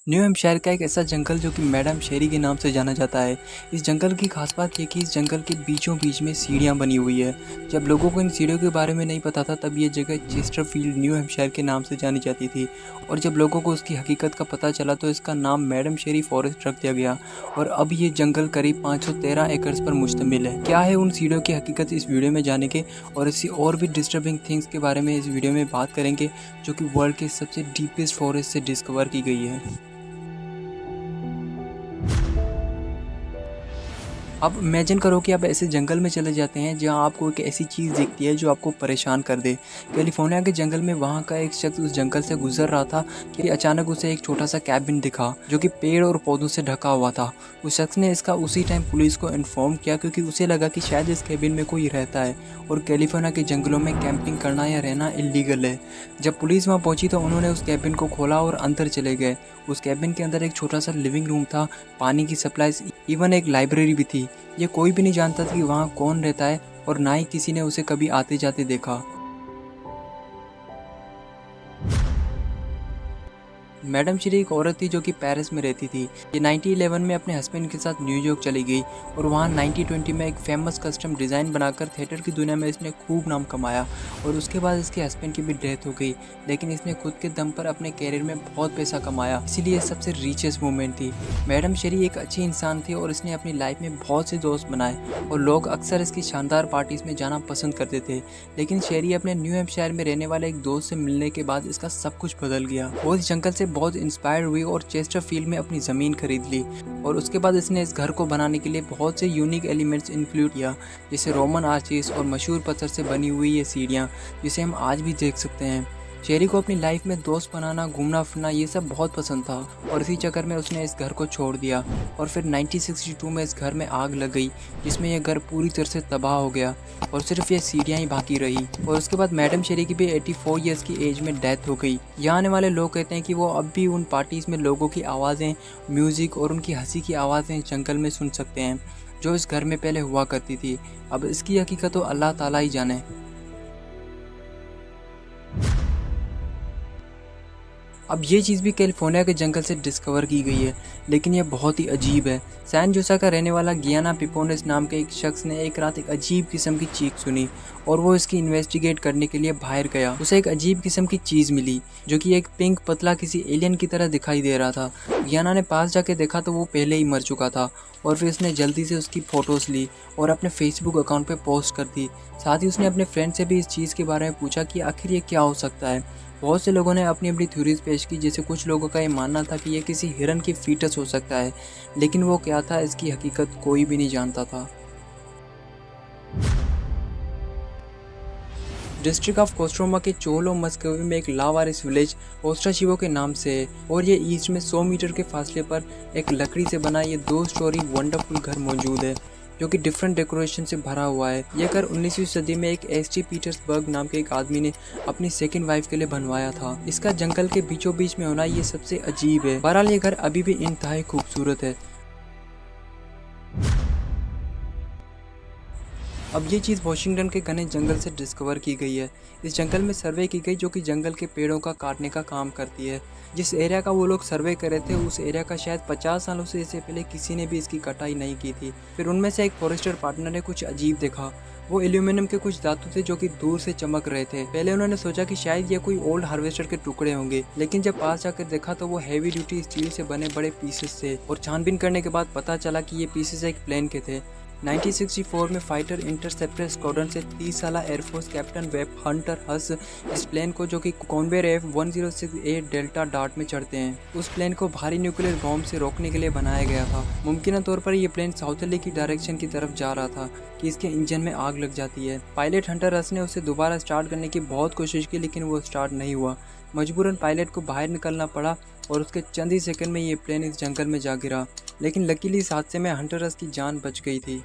New Hampshire का एक ऐसा जंगल जो कि मैडम शेरी के नाम से जाना जाता है। इस जंगल की खास बात ये कि इस जंगल के बीचों बीच में सीढ़ियाँ बनी हुई है। जब लोगों को इन सीढ़ियों के बारे में नहीं पता था तब ये जगह चेस्टरफील्ड न्यू हैम्पशायर के नाम से जानी जाती थी, और जब लोगों को उसकी हकीकत का पता चला तो इसका नाम मैडम शेरी फॉरेस्ट रख दिया गया। और अब ये जंगल करीब 513 एकड़ पर मुश्तमिल है। क्या है उन सीढ़ियों की हकीकत, इस वीडियो में जानेंगे और इससे और भी डिस्टर्बिंग थिंग्स के बारे में इस वीडियो में बात करेंगे जो कि वर्ल्ड के सबसे डीपेस्ट फॉरेस्ट से डिस्कवर की गई है। अब इमेजिन करो कि आप ऐसे जंगल में चले जाते हैं जहां आपको एक ऐसी चीज़ दिखती है जो आपको परेशान कर दे। कैलिफोर्निया के जंगल में वहां का एक शख्स उस जंगल से गुजर रहा था कि अचानक उसे एक छोटा सा कैबिन दिखा जो कि पेड़ और पौधों से ढका हुआ था। उस शख्स ने इसका उसी टाइम पुलिस को इन्फॉर्म किया क्योंकि उसे लगा कि शायद इस कैबिन में कोई रहता है और कैलिफोर्निया के जंगलों में कैंपिंग करना या रहना इलीगल है। जब पुलिस वहाँ पहुंची तो उन्होंने उस कैबिन को खोला और अंदर चले गए। उस कैबिन के अंदर एक छोटा सा लिविंग रूम था, पानी की सप्लाईज, इवन एक लाइब्रेरी भी थी। ये कोई भी नहीं जानता था कि वहाँ कौन रहता है और ना ही किसी ने उसे कभी आते जाते देखा। मैडम शेरी एक औरत थी जो कि पेरिस में रहती थी। ये 1911 में अपने हस्बैंड के साथ न्यूयॉर्क चली गई और वहाँ 1920 में एक फेमस कस्टम डिज़ाइन बनाकर थिएटर की दुनिया में इसने खूब नाम कमाया। और उसके बाद इसके हस्बैंड की भी डेथ हो गई, लेकिन इसने खुद के दम पर अपने कैरियर में बहुत पैसा कमाया, इसीलिए सबसे रिचेस्ट वूमेन थी। मैडम शेरी एक अच्छी इंसान थी और इसने अपनी लाइफ में बहुत से दोस्त बनाए और लोग अक्सर इसकी शानदार पार्टीज में जाना पसंद करते थे। लेकिन शेरी अपने न्यू हैम्पशायर में रहने वाले एक दोस्त से मिलने के बाद इसका सब कुछ बदल गया। वो इस जंगल से बहुत इंस्पायर हुई और चेस्टरफील्ड में अपनी ज़मीन खरीद ली। और उसके बाद इसने इस घर को बनाने के लिए बहुत से यूनिक एलिमेंट्स इंक्लूड किया, जैसे रोमन आर्चिस और मशहूर पत्थर से बनी हुई ये सीढ़ियाँ जिसे हम आज भी देख सकते हैं। शेरी को अपनी लाइफ में दोस्त बनाना, घूमना फिरना ये सब बहुत पसंद था और इसी चक्कर में उसने इस घर को छोड़ दिया। और फिर 1962 में इस घर में आग लग गई जिसमें यह घर पूरी तरह से तबाह हो गया और सिर्फ ये सीढ़ियाँ ही बाकी रही। और उसके बाद मैडम शेरी की भी 84 ईयर्स की एज में डेथ हो गई। यहाँ आने वाले लोग कहते हैं कि वो अब भी उन पार्टीज़ में लोगों की आवाज़ें, म्यूज़िक और उनकी हंसी की आवाज़ें जंगल में सुन सकते हैं जो इस घर में पहले हुआ करती थी। अब इसकी हकीकत तो अल्लाह ताला ही जाने। अब ये चीज़ भी कैलिफोर्निया के जंगल से डिस्कवर की गई है, लेकिन यह बहुत ही अजीब है। सैन जोसा का रहने वाला गियाना पिपोनेस नाम के एक शख्स ने एक रात एक अजीब किस्म की चीख सुनी और वो इसकी इन्वेस्टिगेट करने के लिए बाहर गया। उसे एक अजीब किस्म की चीज़ मिली जो कि एक पिंक पतला किसी एलियन की तरह दिखाई दे रहा था। गियाना ने पास जाके देखा तो वो पहले ही मर चुका था और फिर उसने जल्दी से उसकी फ़ोटोज़ ली और अपने फेसबुक अकाउंट पर पोस्ट कर दी। साथ ही उसने अपने फ्रेंड से भी इस चीज़ के बारे में पूछा कि आखिर ये क्या हो सकता है। बहुत से लोगों ने अपनी अपनी थ्योरीज पेश की, जैसे कुछ लोगों का ये मानना था कि ये किसी हिरन की फीटस हो सकता है, लेकिन वो क्या था इसकी हकीकत कोई भी नहीं जानता था। डिस्ट्रिक्ट ऑफ कोस्ट्रोमा के चोलो मस्कोवी में एक लावारिस विलेज ओस्ट्राशिवो के नाम से है और ये ईस्ट में 100 मीटर के फासले पर एक लकड़ी से बना ये 2 स्टोरी वंडरफुल घर मौजूद है जो कि डिफरेंट डेकोरेशन से भरा हुआ है। यह घर 19वीं सदी में एक एस.टी. पीटर्सबर्ग नाम के एक आदमी ने अपनी सेकंड वाइफ के लिए बनवाया था। इसका जंगल के बीचों बीच में होना ये सबसे अजीब है। बहरहाल ये घर अभी भी इंतहाई खूबसूरत है। अब ये चीज़ वॉशिंगटन के घने जंगल से डिस्कवर की गई है। इस जंगल में सर्वे की गई जो कि जंगल के पेड़ों का काटने का काम करती है। जिस एरिया का वो लोग सर्वे कर रहे थे उस एरिया का शायद 50 सालों से इससे पहले किसी ने भी इसकी कटाई नहीं की थी। फिर उनमें से एक फॉरेस्टर पार्टनर ने कुछ अजीब देखा। वो एल्यूमिनियम के कुछ धातु थे जो कि दूर से चमक रहे थे। पहले उन्होंने सोचा कि शायद ये कोई ओल्ड हार्वेस्टर के टुकड़े होंगे, लेकिन जब पास जाकर देखा तो वो हैवी ड्यूटी स्टील से बने बड़े पीसेस थे और छानबीन करने के बाद पता चला कि ये पीसेस एक प्लेन के थे। 1964 में फाइटर इंटरसेप्टर स्क्वाड्रन से 30 साला एयरफोर्स कैप्टन वेब हंटर हस इस प्लेन को, जो कि कॉन्वेयर F-1068 डेल्टा डार्ट में चढ़ते हैं, उस प्लेन को भारी न्यूक्लियर बॉम्ब से रोकने के लिए बनाया गया था। मुमकिन तौर पर यह प्लेन साउथर्ली की डायरेक्शन की तरफ जा रहा था कि इसके इंजन में आग लग जाती है। पायलट हंटर हस ने उसे दोबारा स्टार्ट करने की बहुत कोशिश की, लेकिन वो स्टार्ट नहीं हुआ। मजबूरन पायलट को बाहर निकलना पड़ा और उसके चंद ही सेकंड में ये प्लेन इस जंगल में जा गिरा, लेकिन लकीली इस हादसे में हंटर हस की जान बच गई थी।